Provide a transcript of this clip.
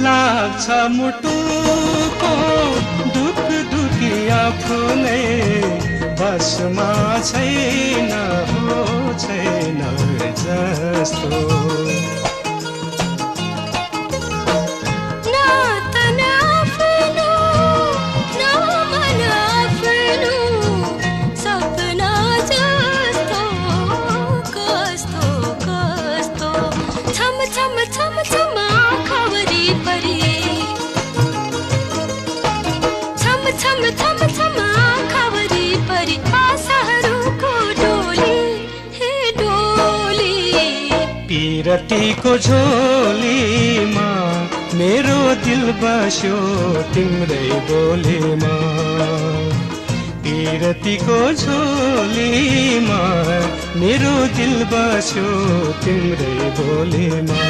लाग्छ मुटुको दुख दुखी आफूले बसमा छैन हो छैन जस्तो पिरतीको झोलीमा मेरो दिल बस्यो तिम्रै बोलीमा पिरतीको झोलीमा मेरो दिल बस्यो तिम्रै बोलीमा